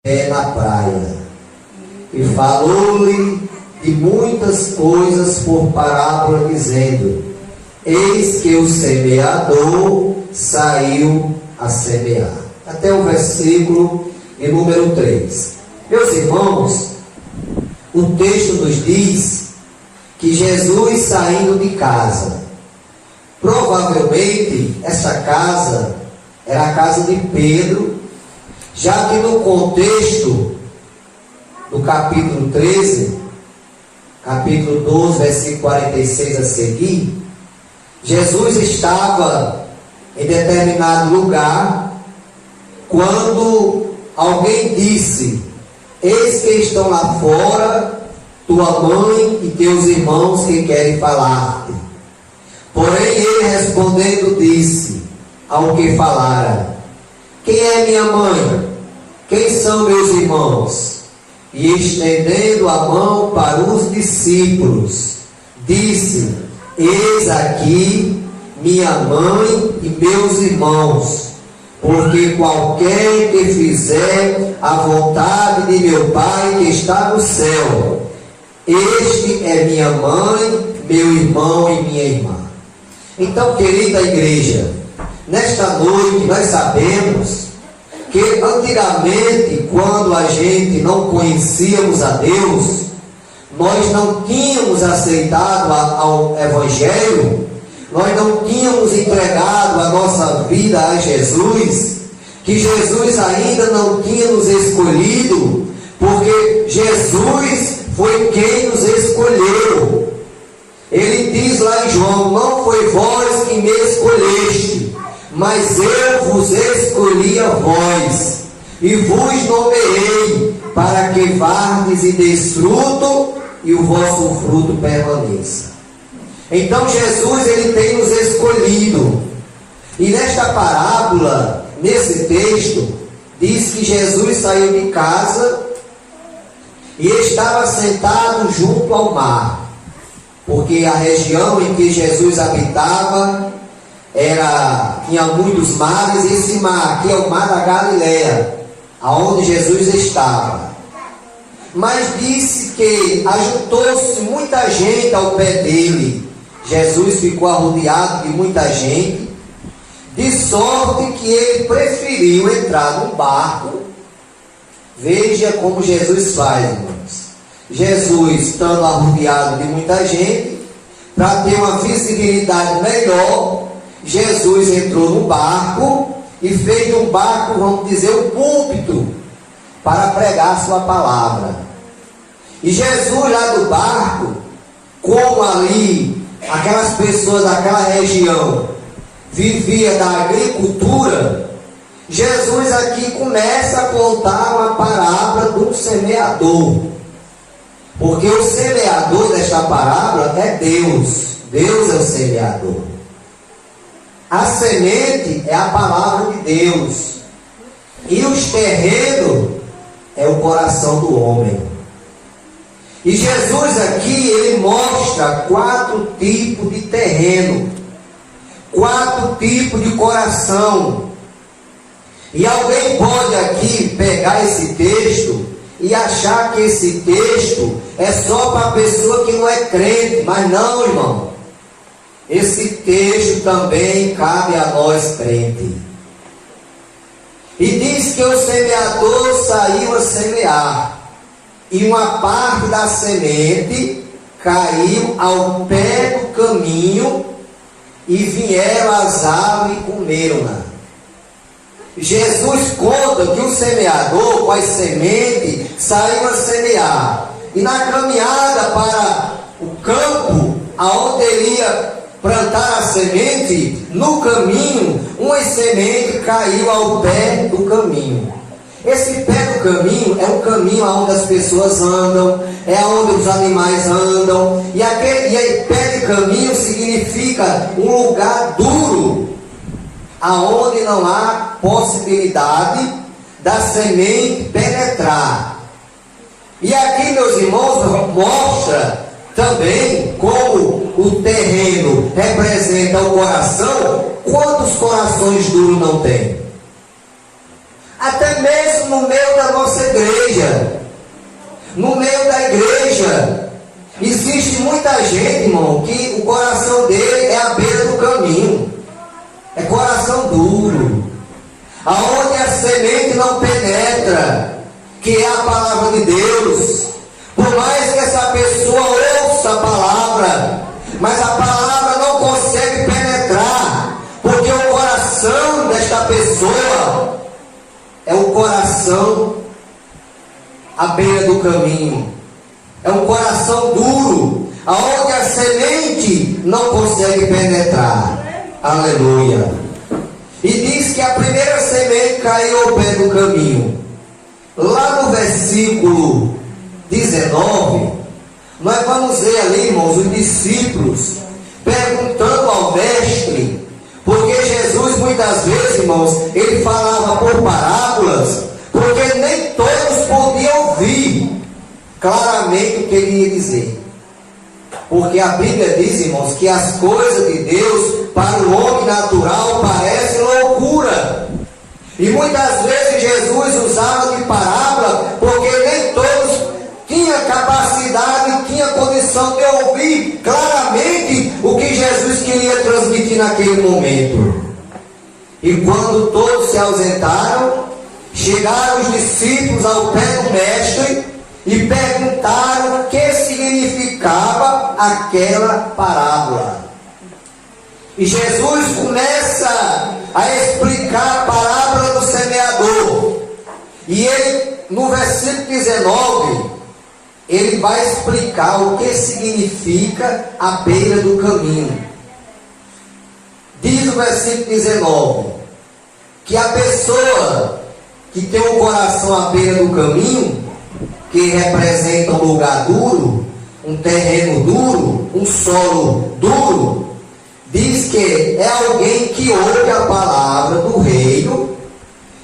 na praia, e falou-lhe de muitas coisas por parábola, dizendo: eis que o semeador saiu a semear. Até o versículo de número 3. Meus irmãos, o texto nos diz que Jesus, saindo de casa, provavelmente essa casa era a casa de Pedro, já que no contexto do capítulo 13, capítulo 12, versículo 46 a seguir, Jesus estava em determinado lugar quando alguém disse: eis que estão lá fora tua mãe e teus irmãos que querem falar-te. Porém ele respondendo disse ao que falara: quem é minha mãe? Quem são meus irmãos? E estendendo a mão para os discípulos, disse: eis aqui minha mãe e meus irmãos, porque qualquer que fizer a vontade de meu Pai que está no céu, este é minha mãe, meu irmão e minha irmã. Então, querida igreja, nesta noite nós sabemos que antigamente, quando a gente não conhecíamos a Deus, nós não tínhamos aceitado ao Evangelho, nós não tínhamos entregado a nossa vida a Jesus, que Jesus ainda não tinha nos escolhido, porque Jesus foi quem nos escolheu. Ele diz lá em João: não foi vós que me escolheste, mas eu vos escolhi a vós, e vos nomeei, para que vardes e deis fruto, e o vosso fruto permaneça. Então Jesus, ele tem nos escolhido. E nesta parábola, nesse texto, diz que Jesus saiu de casa e estava sentado junto ao mar, porque a região em que Jesus habitava tinha muitos mares, e esse mar aqui é o mar da Galileia, aonde Jesus estava. Mas disse que ajuntou-se muita gente ao pé dele. Jesus ficou arrodeado de muita gente, de sorte que ele preferiu entrar num barco. Veja como Jesus faz, irmãos. Jesus, estando arrodeado de muita gente, para ter uma visibilidade melhor, Jesus entrou no barco e fez de um barco, vamos dizer, um púlpito, para pregar sua palavra. E Jesus lá do barco, como ali aquelas pessoas daquela região vivia da agricultura, Jesus aqui começa a contar uma parábola do semeador, porque o semeador desta parábola é Deus. Deus é o semeador. A semente é a palavra de Deus, e os terrenos é o coração do homem. E Jesus aqui, ele mostra 4 tipos de terreno, 4 tipos de coração. E alguém pode aqui pegar esse texto e achar que esse texto é só para a pessoa que não é crente. Mas não, irmão. Esse texto também cabe a nós crentes. E diz que o semeador saiu a semear, e uma parte da semente caiu ao pé do caminho, e vieram as aves e comeram-na. Jesus conta que o semeador, com as sementes, saiu a semear, e na caminhada para o campo, aonde ele ia plantar a semente, no caminho, uma semente caiu ao pé do caminho. Esse pé do caminho é um caminho onde as pessoas andam, é onde os animais andam, e aquele pé de caminho significa um lugar duro, aonde não há possibilidade da semente penetrar. E aqui, meus irmãos, mostra também como o terreno representa o coração. Quantos corações duros não tem? Até mesmo no meio da nossa igreja igreja. No meio da igreja existe muita gente, irmão, que o coração dele é à beira do caminho. É coração duro, aonde a semente não penetra, que é a palavra de Deus. Por mais que essa pessoa ouça a palavra, mas a palavra não consegue penetrar, porque o coração desta pessoa é um coração à beira do caminho. É um coração duro, aonde a semente não consegue penetrar. Aleluia. E diz que a primeira semente caiu ao pé do caminho. Lá no versículo 19, nós vamos ver ali, irmãos, os discípulos perguntando ao mestre, porque Jesus muitas vezes, irmãos, ele falava por parábolas, porque nem todos podiam ouvir claramente o que ele ia dizer. Porque a Bíblia diz, irmãos, que as coisas de Deus para o homem natural parecem loucura. E muitas vezes Jesus usava de parábola, porque nem todos tinham capacidade, tinham condição de ouvir claramente o que Jesus queria transmitir naquele momento. E quando todos se ausentaram, chegaram os discípulos ao pé do mestre e perguntaram o que significava aquela parábola. E Jesus começa a explicar a parábola do semeador. E ele, no versículo 19, ele vai explicar o que significa a beira do caminho. Diz o versículo 19, que a pessoa que tem um coração à beira do caminho, que representa um lugar duro, um terreno duro, um solo duro, diz que é alguém que ouve a palavra do reino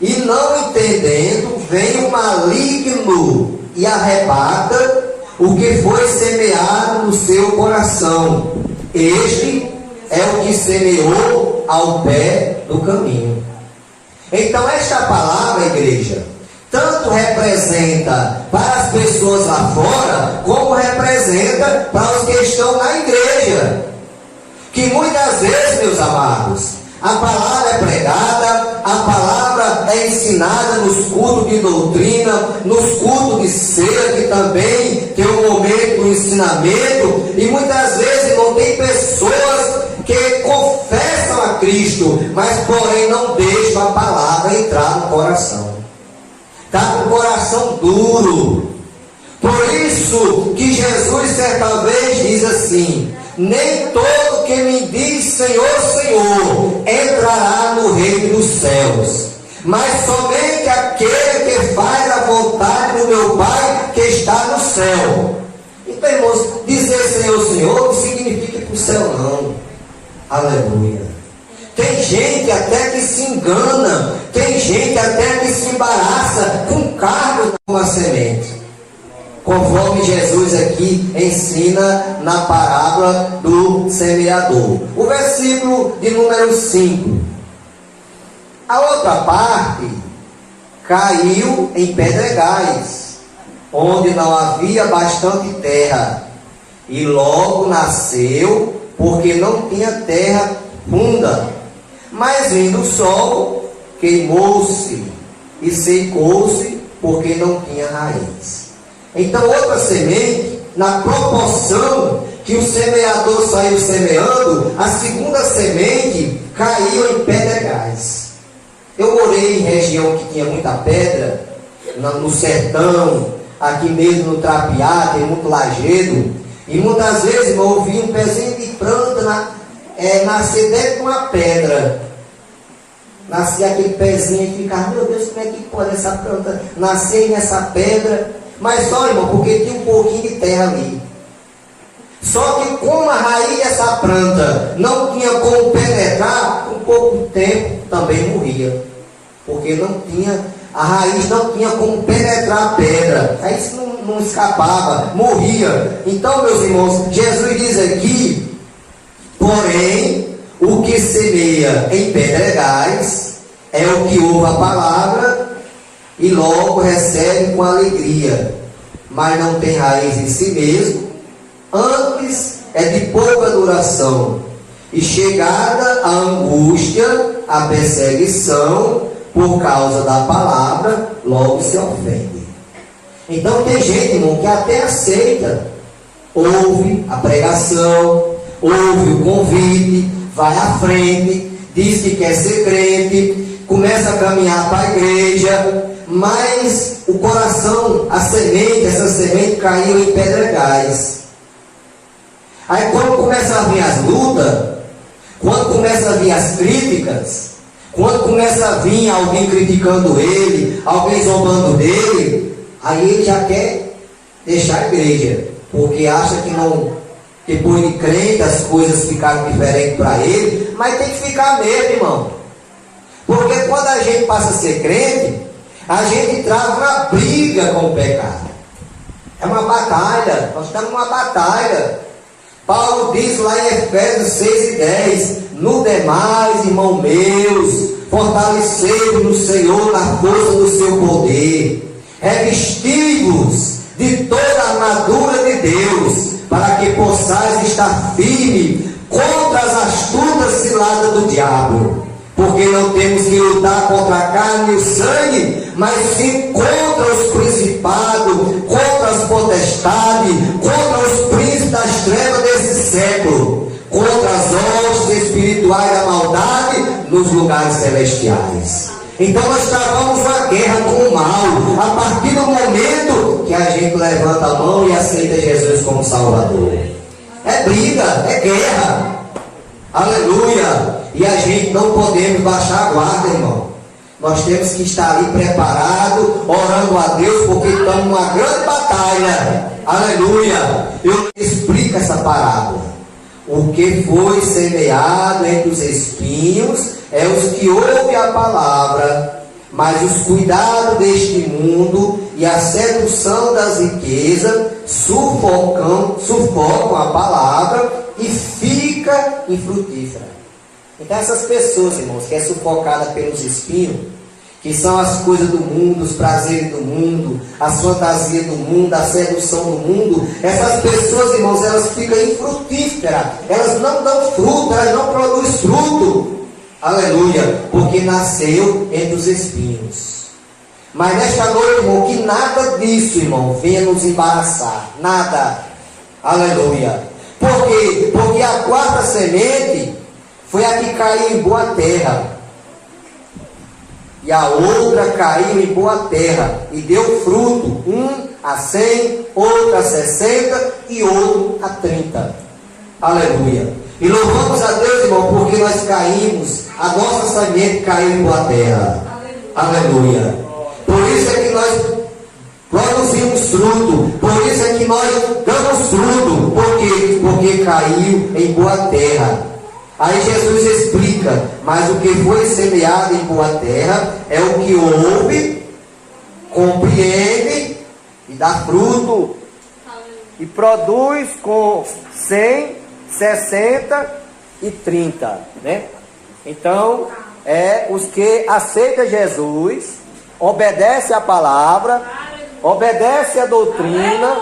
e, não entendendo, vem o maligno e arrebata o que foi semeado no seu coração. Este é o que semeou ao pé do caminho. Então esta palavra, igreja, tanto representa para as pessoas lá fora, como representa para os que estão na igreja. Que muitas vezes, meus amados, a palavra é pregada, a palavra é ensinada nos cultos de doutrina, nos cultos de ceia, que também tem um momento do ensinamento, e muitas vezes não tem pessoas que confessam a Cristo, mas porém não deixam a palavra entrar no coração. Está com o coração duro. Por isso que Jesus certa vez diz assim: nem todo que me diz Senhor, Senhor entrará no reino dos céus, mas somente aquele que faz a vontade do meu Pai que está no céu. Então, irmãos, dizer Senhor, Senhor não significa ir para o céu, não. Aleluia. Tem gente até que se engana, tem gente até que se embaraça com cargo com a semente, conforme Jesus aqui ensina na parábola do semeador. O versículo de número 5. A outra parte caiu em pedregais, onde não havia bastante terra, e logo nasceu, porque não tinha terra funda. Mas vindo o sol, queimou-se e secou-se, porque não tinha raiz. Então outra semente, na proporção que o semeador saiu semeando, a segunda semente caiu em pedregais. Eu morei em região que tinha muita pedra, no sertão, aqui mesmo no Trapiá, tem muito lajedo, e muitas vezes eu ouvi um pezinho de planta nascer dentro de uma pedra. Nascia aquele pezinho e ficava, meu Deus, como é que pode essa planta nascer nessa pedra? Mas só, irmão, porque tinha um pouquinho de terra ali. Só que como a raiz dessa planta não tinha como penetrar, com pouco tempo também morria. Porque não tinha, a raiz não tinha como penetrar a pedra. Aí isso não escapava, morria. Então, meus irmãos, Jesus diz aqui, porém, o que semeia em pedregais é o que ouve a palavra e logo recebe com alegria, mas não tem raiz em si mesmo, antes é de pouca duração, e chegada a angústia, a perseguição, por causa da palavra, logo se ofende. Então tem gente, irmão, que até aceita, ouve a pregação, ouve o convite, vai à frente, diz que quer ser crente, começa a caminhar para a igreja, mas o coração, a semente, essa semente caiu em pedregais. Aí quando começa a vir as lutas, quando começa a vir as críticas, quando começa a vir alguém criticando ele, alguém zombando dele, aí ele já quer deixar a igreja, porque acha que não, depois de crente as coisas ficaram diferentes para ele, mas tem que ficar mesmo, irmão. Porque quando a gente passa a ser crente, a gente trava uma briga com o pecado. É uma batalha, nós estamos numa batalha. Paulo diz lá em Efésios 6:10, no demais, irmãos meus, fortalecei-vos no Senhor na força do seu poder, revesti-vos de toda a armadura de Deus, para que possais estar firme contra as astutas ciladas do diabo. Porque não temos que lutar contra a carne e o sangue, mas sim contra os principados, contra as potestades, contra os príncipes das trevas desse século, contra as hostes espirituais da maldade nos lugares celestiais. Então nós travamos uma guerra com o mal, a partir do momento que a gente levanta a mão e aceita Jesus como Salvador. É briga, é guerra. Aleluia! E a gente não podemos baixar a guarda, irmão. Nós temos que estar ali preparados, orando a Deus, porque estamos numa grande batalha. Aleluia! Eu explico essa parábola. O que foi semeado entre os espinhos é os que ouvem a palavra, mas os cuidados deste mundo e a sedução das riquezas sufocam a palavra e fica infrutífera. Então essas pessoas, irmãos, que é sufocada pelos espinhos, que são as coisas do mundo, os prazeres do mundo, as fantasias do mundo, a sedução do mundo, essas pessoas, irmãos, elas ficam infrutíferas, elas não dão fruto, elas não produzem fruto. Aleluia, porque nasceu entre os espinhos. Mas nesta noite, irmão, que nada disso, irmão, venha nos embaraçar, nada. Aleluia. Por quê? Porque a quarta semente foi a que caiu em boa terra, e a outra caiu em boa terra e deu fruto, um a 100, outro a 60 e outro a 30. Aleluia. E louvamos a Deus, irmão, porque nós caímos, a nossa semente caiu em boa terra. Aleluia. Por isso é que nós produzimos fruto, por isso é que nós damos fruto. Por quê? Porque caiu em boa terra. Aí Jesus explica, mas o que foi semeado em boa terra é o que ouve, compreende e dá fruto. E produz com 100, 60 e 30, né? Então, os que aceitam Jesus, obedecem a palavra, obedece a doutrina,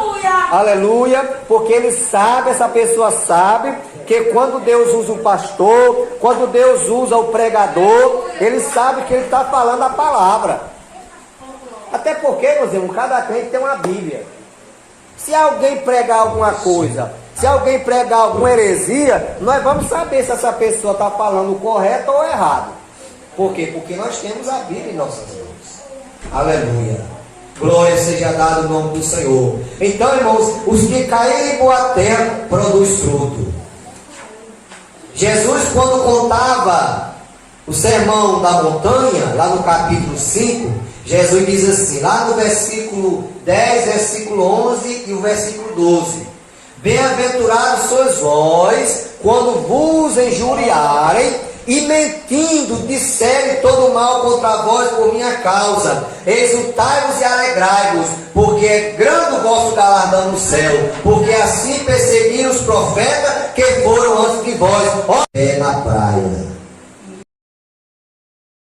aleluia, porque ele sabe, essa pessoa sabe, que quando Deus usa o pastor, quando Deus usa o pregador, ele sabe que ele está falando a palavra. Até porque, meus irmãos, cada crente tem uma Bíblia. Se alguém pregar alguma coisa, se alguém pregar alguma heresia, nós vamos saber se essa pessoa está falando correto ou errado. Por quê? Porque nós temos a Bíblia em nossas mãos. Aleluia. Glória seja dada o nome do Senhor. Então, irmãos, os que caírem em boa terra produzem fruto. Jesus, quando contava o sermão da montanha, lá no capítulo 5, Jesus diz assim, lá no versículo 10, versículo 11 e o versículo 12: bem-aventurados sois vós, quando vos injuriarem e mentindo disserem todo mal contra vós por minha causa, exultai-vos e alegrai-vos, porque é grande o vosso galardão no céu, porque assim perseguiram os profetas que foram antes de vós. É na praia.